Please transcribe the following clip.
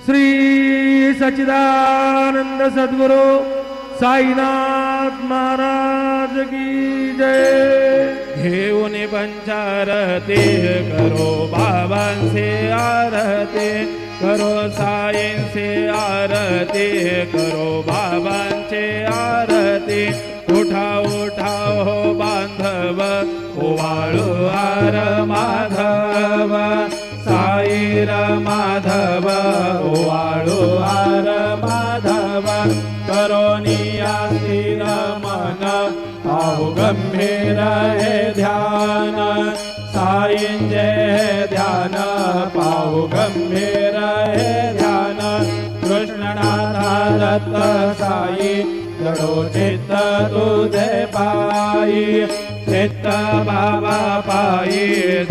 श्री सच्चिदानंद सद्गुरु साईनाथ महाराज की जय। घेऊन पंचारती करो बाबांचे आरती, करो साईंचे आरती, करो बाबांचे आरती। उठा उठा हो बांधव, ओवाळू आर माधव, साईर माधव, ओवाळू आर माधव। करोनिया स्थिर मन, पाहु गंभीर हे ध्यान, साईंचे ध्यान, पाहु गंभीर हे ध्यान। कृष्णनाथा दत्त साई, जडो चित्त तुझे पायी, चित्त बाबा पायी,